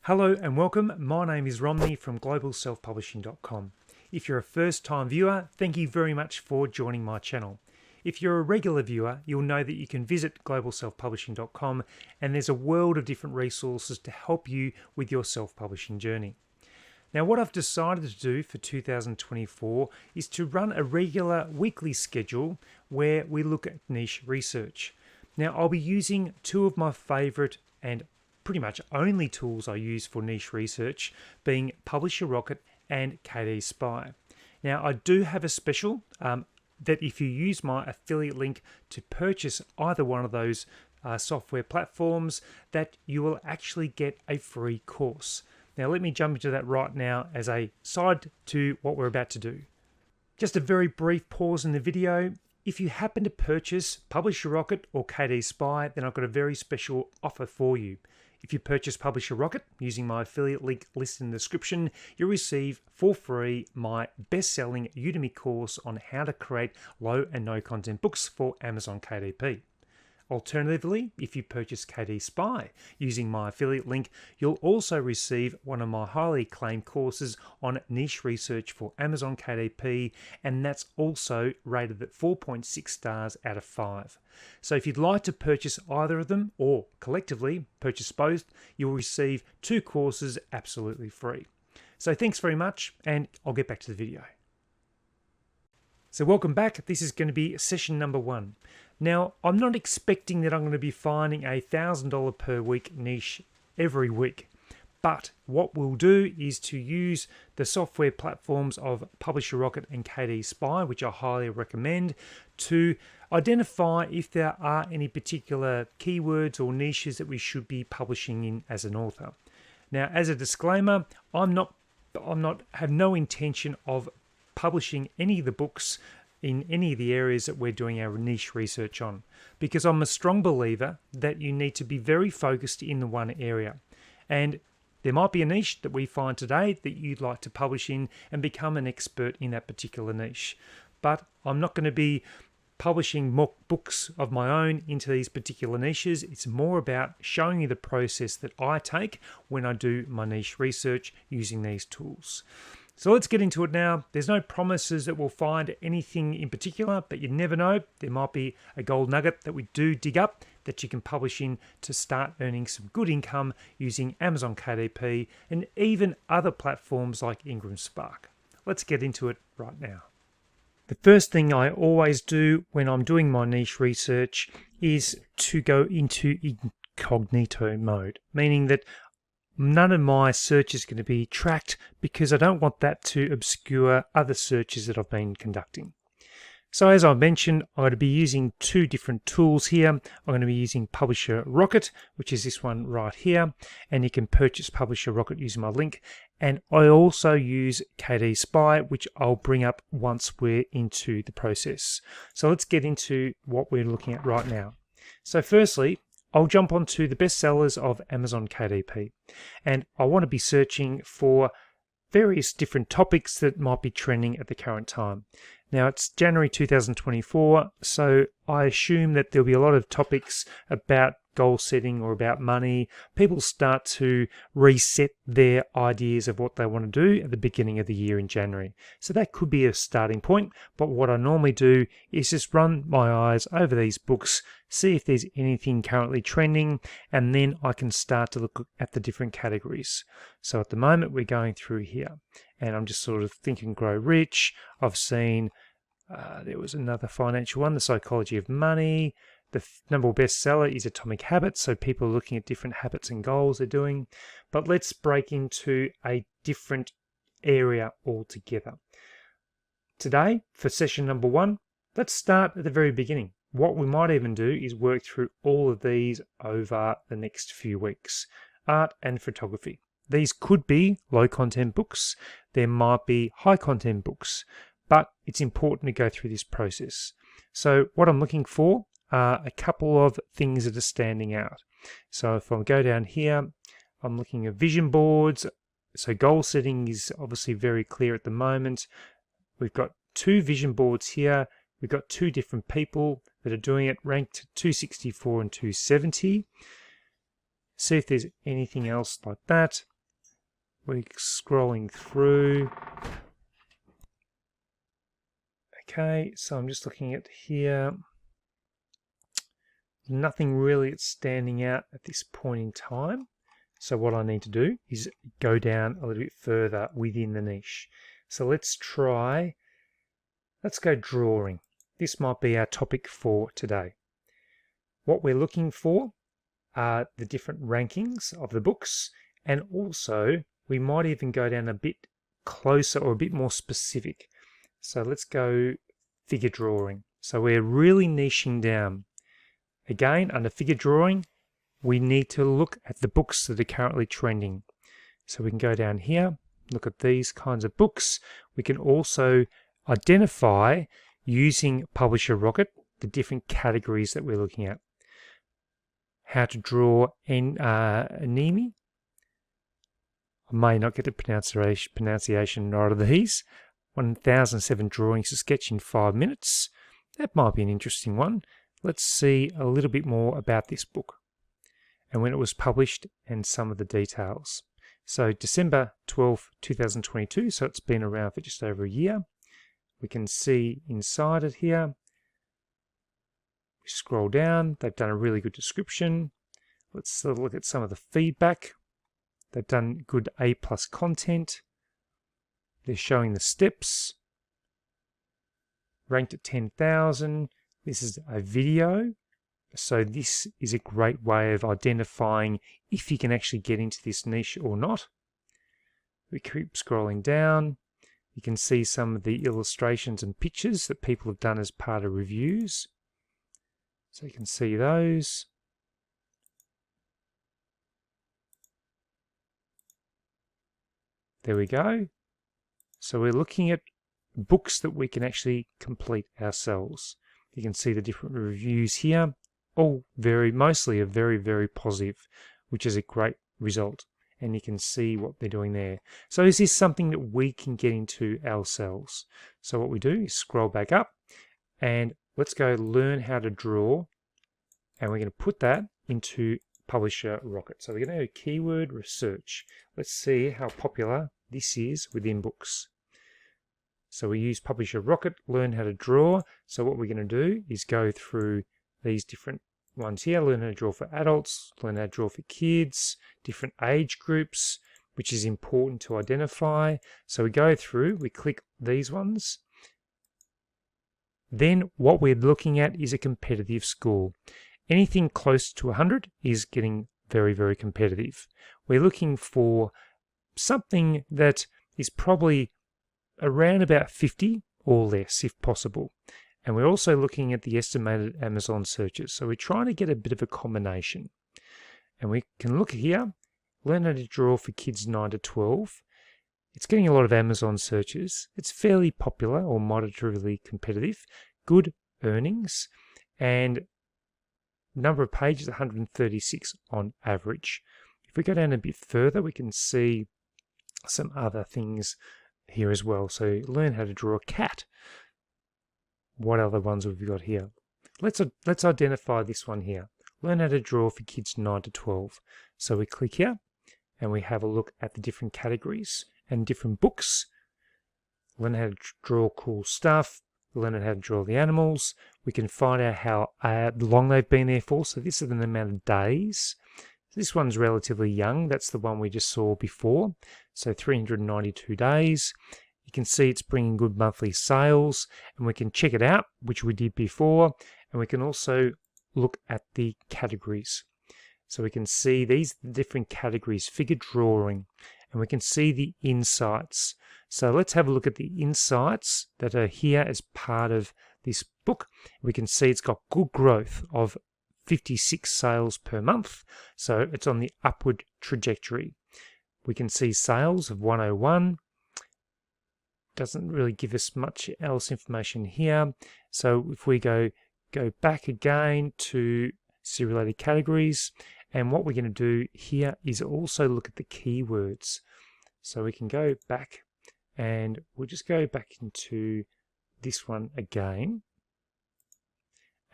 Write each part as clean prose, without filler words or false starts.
Hello and welcome. My name is Romney from globalselfpublishing.com. If you're a first-time viewer, thank you very much for joining my channel. If you're a regular viewer, you'll know that you can visit globalselfpublishing.com and there's a world of different resources to help you with your self-publishing journey. Now, what I've decided to do for 2024 is to run a regular weekly schedule where we look at niche research. Now, I'll be using two of my favorite and pretty much only tools I use for niche research, being Publisher Rocket and KDP Spy. Now, I do have a special that if you use my affiliate link to purchase either one of those software platforms, that you will actually get a free course. Now, let me jump into that right now as a side to what we're about to do. Just a very brief pause in the video. If you happen to purchase Publisher Rocket or KDP Spy, then I've got a very special offer for you. If you purchase Publisher Rocket using my affiliate link listed in the description, you'll receive for free my best-selling Udemy course on how to create low and no content books for Amazon KDP. Alternatively, if you purchase KDP Spy using my affiliate link, you'll also receive one of my highly acclaimed courses on niche research for Amazon KDP, and that's also rated at 4.6 stars out of 5. So if you'd like to purchase either of them, or collectively purchase both, you'll receive two courses absolutely free. So thanks very much, and I'll get back to the video. So welcome back. This is going to be session number 1. Now, I'm not expecting that I'm going to be finding a $1,000 per week niche every week, but what we'll do is to use the software platforms of Publisher Rocket and KDP Spy, which I highly recommend, to identify if there are any particular keywords or niches that we should be publishing in as an author. Now, as a disclaimer, have no intention of publishing any of the books in any of the areas that we're doing our niche research on, because I'm a strong believer that you need to be very focused in the one area. And there might be a niche that we find today that you'd like to publish in and become an expert in that particular niche. But I'm not going to be publishing more books of my own into these particular niches. It's more about showing you the process that I take when I do my niche research using these tools. So let's get into it now. There's no promises that we'll find anything in particular, but you never know. There might be a gold nugget that we do dig up that you can publish in to start earning some good income using Amazon KDP and even other platforms like Ingram Spark. Let's get into it right now. The first thing I always do when I'm doing my niche research is to go into incognito mode, meaning that none of my search is going to be tracked because I don't want that to obscure other searches that I've been conducting. So as I mentioned, I'm going to be using two different tools here. I'm going to be using Publisher Rocket, which is this one right here, and you can purchase Publisher Rocket using my link. And I also use KDP Spy, which I'll bring up once we're into the process. So let's get into what we're looking at right now. So firstly, I'll jump onto the bestsellers of Amazon KDP, and I want to be searching for various different topics that might be trending at the current time. Now, it's January 2024, so I assume that there'll be a lot of topics about goal setting or about money. People start to reset their ideas of what they want to do at the beginning of the year in January. So that could be a starting point, but what I normally do is just run my eyes over these books, see if there's anything currently trending, and then I can start to look at the different categories. So at the moment we're going through here, and I'm just sort of Think and Grow Rich. I've seen there was another financial one, The Psychology of Money. The number one bestseller is Atomic Habits, so people are looking at different habits and goals they're doing. But let's break into a different area altogether. Today, for session number 1, let's start at the very beginning. What we might even do is work through all of these over the next few weeks. Art and photography. These could be low content books. There might be high content books, but it's important to go through this process. So what I'm looking for are a couple of things that are standing out. So if I go down here, I'm looking at vision boards. So goal setting is obviously very clear at the moment. We've got 2 vision boards here. We've got 2 different people that are doing it, ranked 264 and 270. See if there's anything else like that. We're scrolling through. Okay, so I'm just looking at here. Nothing really that's standing out at this point in time. So what I need to do is go down a little bit further within the niche. So let's go drawing. This might be our topic for today. What we're looking for are the different rankings of the books, and also we might even go down a bit closer or a bit more specific. So let's go figure drawing. So we're really niching down. Again, under figure drawing, we need to look at the books that are currently trending. So we can go down here, look at these kinds of books. We can also identify, using Publisher Rocket, the different categories that we're looking at. How to draw anemone. I may not get the pronunciation right of these. 1007 drawings to sketch in 5 minutes. That might be an interesting one. Let's see a little bit more about this book and when it was published and some of the details. So December 12, 2022, so it's been around for just over a year. We can see inside it here. We scroll down, they've done a really good description. Let's look at some of the feedback. They've done good A+ content. They're showing the steps. Ranked at 10,000. This is a video, so this is a great way of identifying if you can actually get into this niche or not. We keep scrolling down. You can see some of the illustrations and pictures that people have done as part of reviews. So you can see those. There we go. So we're looking at books that we can actually complete ourselves. You can see the different reviews here, all mostly are very, very positive, which is a great result. And you can see what they're doing there. So is this something that we can get into ourselves? So what we do is scroll back up and let's go learn how to draw. And we're going to put that into Publisher Rocket. So we're going to go keyword research. Let's see how popular this is within books. So we use Publisher Rocket, learn how to draw. So what we're going to do is go through these different ones here, learn how to draw for adults, learn how to draw for kids, different age groups, which is important to identify. So we go through, we click these ones. Then what we're looking at is a competitive score. Anything close to 100 is getting very, very competitive. We're looking for something that is probably around about 50 or less if possible. And we're also looking at the estimated Amazon searches. So we're trying to get a bit of a combination. And we can look here, learn how to draw for kids 9 to 12. It's getting a lot of Amazon searches. It's fairly popular or moderately competitive. Good earnings. And number of pages, 136 on average. If we go down a bit further, we can see some other things here as well. So learn how to draw a cat. What other ones have we got here? Let's identify this one here. Learn how to draw for kids 9 to 12. So we click here and we have a look at the different categories and different books. Learn how to draw cool stuff. Learn how to draw the animals. We can find out how long they've been there for. So this is the amount of days. This one's relatively young. That's the one we just saw before. So 392 days. You can see it's bringing good monthly sales, and we can check it out, which we did before. And we can also look at the categories. So we can see these different categories, figure drawing, and we can see the insights. So let's have a look at the insights that are here as part of this book. We can see it's got good growth of 56 sales per month. So it's on the upward trajectory. We can see sales of 101. Doesn't really give us much else information here. So if we go back again to see-related categories, and what we're going to do here is also look at the keywords. So we can go back and we'll just go back into this one again.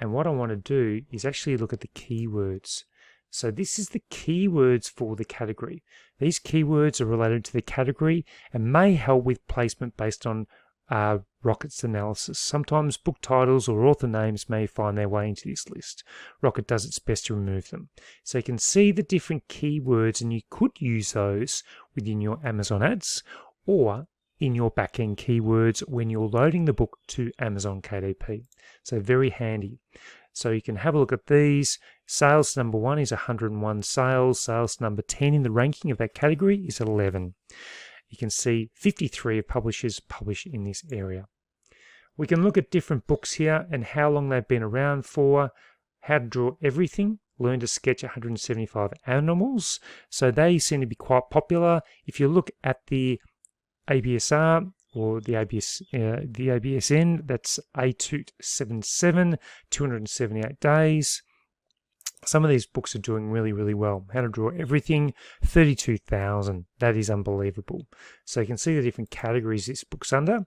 And what I want to do is actually look at the keywords. So this is the keywords for the category. These keywords are related to the category and may help with placement based on Rocket's analysis. Sometimes book titles or author names may find their way into this list. Rocket does its best to remove them. So you can see the different keywords, and you could use those within your Amazon ads or in your backend keywords when you're loading the book to Amazon KDP. So very handy. So you can have a look at these. Sales number 1 is 101 sales. Sales number 10 in the ranking of that category is 11. You can see 53 publishers publish in this area. We can look at different books here and how long they've been around for. How to Draw Everything, Learn to Sketch 175 Animals. So they seem to be quite popular. If you look at the ABSR or the ABSN, that's A277, 278 days. Some of these books are doing really, really well. How to Draw Everything, 32,000. That is unbelievable. So you can see the different categories this book's under.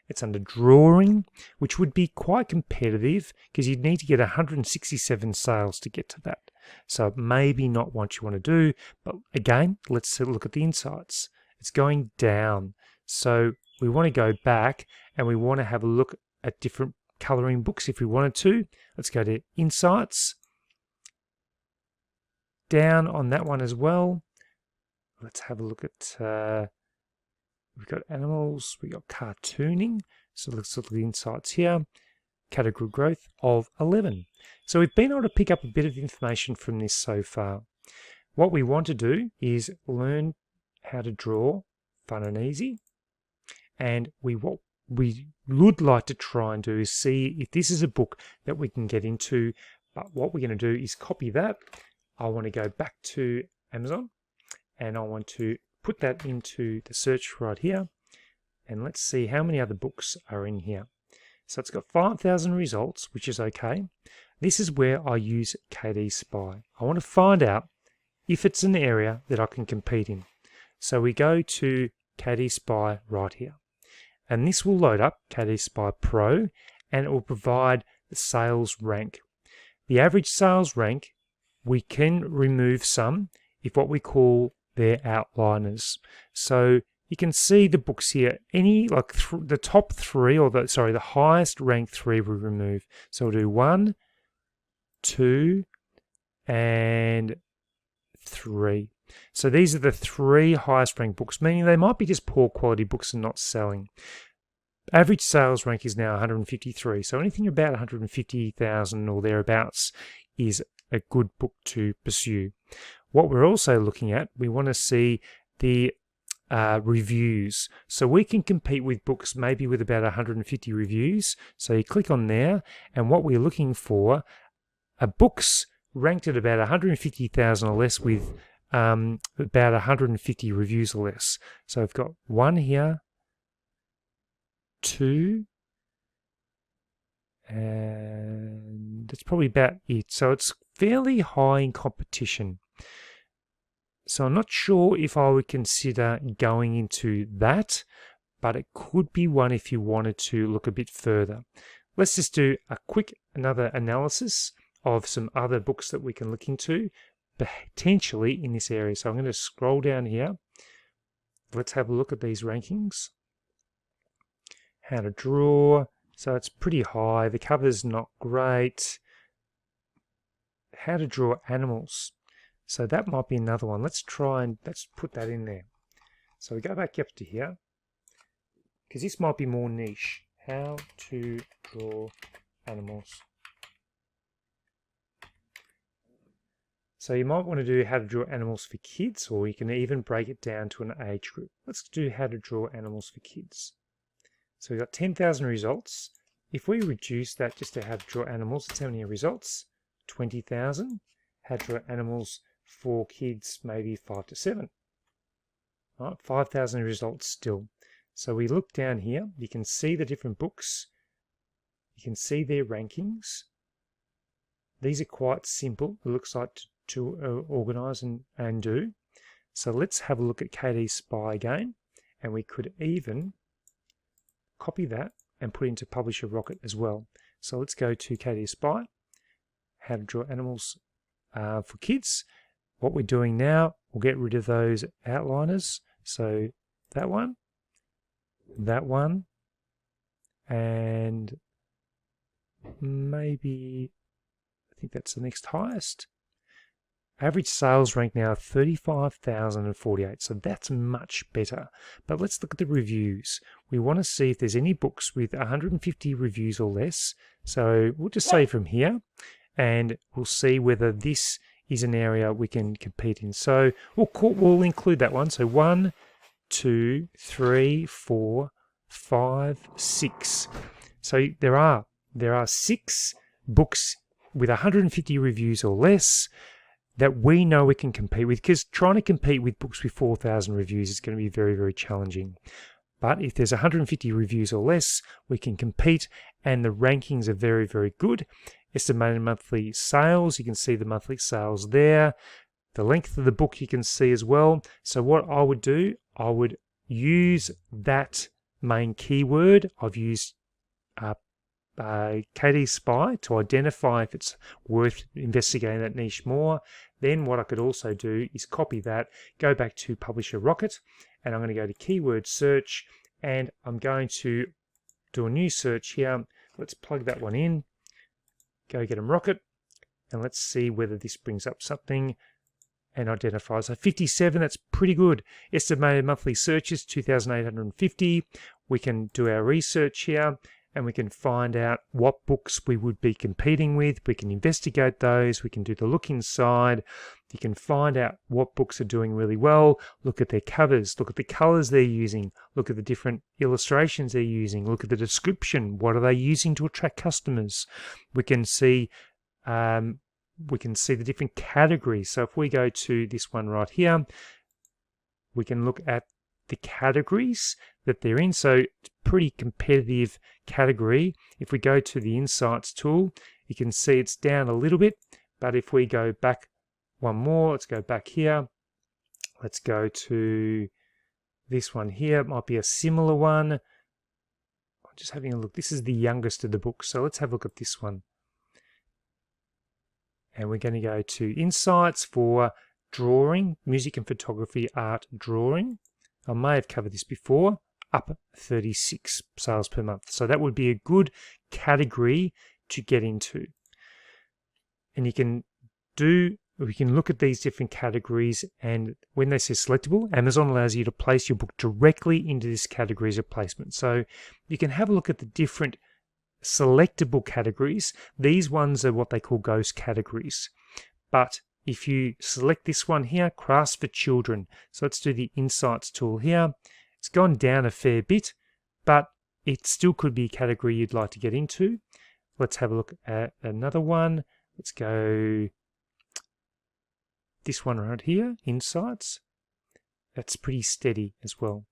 It's under drawing, which would be quite competitive because you'd need to get 167 sales to get to that. So maybe not what you want to do, but again, let's look at the insights. It's going down. So we want to go back and we want to have a look at different coloring books if we wanted to. Let's go to insights. Down on that one as well. Let's have a look at, we've got animals, we've got cartooning. So let's look at the insights here. Category growth of 11. So we've been able to pick up a bit of information from this so far. What we want to do is learn how to draw fun and easy. And what we would like to try and do is see if this is a book that we can get into. But what we're going to do is copy that. I want to go back to Amazon and I want to put that into the search right here. And let's see how many other books are in here. So it's got 5,000 results, which is okay. This is where I use KD Spy. I want to find out if it's an area that I can compete in. So we go to KD Spy right here. And this will load up KD Spy Pro and it will provide the sales rank. The average sales rank, we can remove some if what we call their outliners. So you can see the books here, any like the top 3 or the highest ranked 3 we remove. So we'll do 1, 2, and 3. So these are the 3 highest ranked books, meaning they might be just poor quality books and not selling. Average sales rank is now 153. So anything about 150,000 or thereabouts is a good book to pursue. What we're also looking at, we want to see the reviews. So we can compete with books maybe with about 150 reviews. So you click on there, and what we're looking for are books ranked at about 150,000 or less with about 150 reviews or less. So I've got 1 here, 2, and that's probably about it. So it's fairly high in competition. So I'm not sure if I would consider going into that, but it could be one if you wanted to look a bit further. Let's just do a quick another analysis of some other books that we can look into potentially in this area. So I'm going to scroll down here. Let's have a look at these rankings. How to Draw. So it's pretty high. The cover's not great. How to Draw Animals. So that might be another one. Let's put that in there. So we go back up to here, because this might be more niche. How to Draw Animals. So you might want to do How to Draw Animals for Kids, or you can even break it down to an age group. Let's do How to Draw Animals for Kids. So we've got 10,000 results. If we reduce that just to How to Draw Animals, that's how many results? 20,000. How to Draw Animals for Kids, maybe 5 to 7. All right, 5,000 results still. So we look down here, you can see the different books. You can see their rankings. These are quite simple, it looks like, to organize and do. So let's have a look at KD Spy again, and we could even copy that and put it into Publisher Rocket as well. So let's go to KD Spy, How to Draw Animals for kids. What we're doing now, we'll get rid of those outliners. So that one, and maybe, I think that's the next highest. Average sales rank now 35,048, so that's much better. But let's look at the reviews. We want to see if there's any books with 150 reviews or less. So we'll just say from here, and we'll see whether this is an area we can compete in. So we'll include that one. So 1, 2, 3, 4, 5, 6. So there are 6 books with 150 reviews or less that we know we can compete with, because trying to compete with books with 4,000 reviews is going to be very, very challenging. But if there's 150 reviews or less, we can compete, and the rankings are very, very good. Estimated monthly sales, you can see the monthly sales there. The length of the book you can see as well. So what I would do, I would use that main keyword. I've used KD Spy to identify if it's worth investigating that niche more. Then what I could also do is copy that, go back to Publisher Rocket, and I'm going to go to keyword search, and I'm going to do a new search here. Let's plug that one in, go get 'em Rocket, and let's see whether this brings up something and identifies. So 57, that's pretty good. Estimated monthly searches, 2,850. We can do our research here, and we can find out what books we would be competing with. We can investigate those. We can do the look inside. You can find out what books are doing really well. Look at their covers. Look at the colors they're using. Look at the different illustrations they're using. Look at the description. What are they using to attract customers? We can see the different categories. So if we go to this one right here, we can look at the categories that they're in. So it's pretty competitive category. If we go to the Insights tool, you can see it's down a little bit. But if we go back one more, let's go back here. Let's go to this one here. It might be a similar one. I'm just having a look. This is the youngest of the books. So let's have a look at this one. And we're going to go to Insights for drawing, music and photography, art, drawing. I may have covered this before, up 36 sales per month. So that would be a good category to get into. And we can look at these different categories, and when they say selectable, Amazon allows you to place your book directly into this category as a placement. So you can have a look at the different selectable categories. These ones are what they call ghost categories. But if you select this one here, crafts for children. So let's do the Insights tool here. It's gone down a fair bit, but it still could be a category you'd like to get into. Let's have a look at another one. Let's go this one right here, Insights. That's pretty steady as well.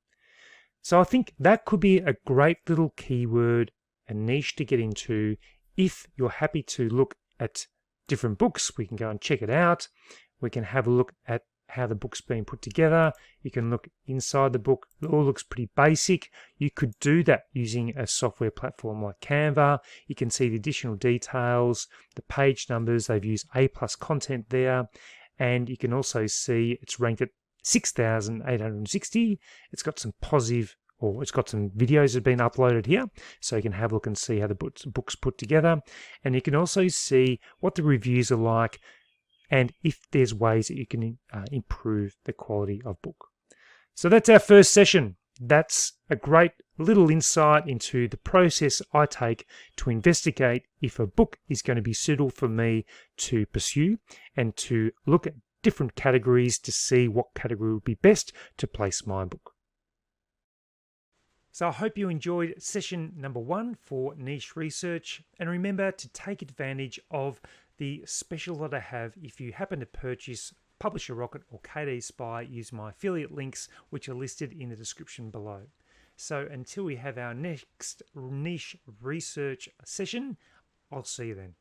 So I think that could be a great little keyword, a niche to get into. If you're happy to look at different books, we can go and check it out. We can have a look at how the book's been put together. You can look inside the book. It all looks pretty basic. You could do that using a software platform like Canva. You can see the additional details, the page numbers. They've used A+ content there. And you can also see it's ranked at 6,860. It's got some it's got some videos that have been uploaded here, so you can have a look and see how the book's put together. And you can also see what the reviews are like, and if there's ways that you can improve the quality of book. So that's our first session. That's a great little insight into the process I take to investigate if a book is going to be suitable for me to pursue, and to look at different categories to see what category would be best to place my book. So I hope you enjoyed session number 1 for niche research, and remember to take advantage of the special that I have if you happen to purchase Publisher Rocket or KD Spy using my affiliate links, which are listed in the description below. So until we have our next niche research session, I'll see you then.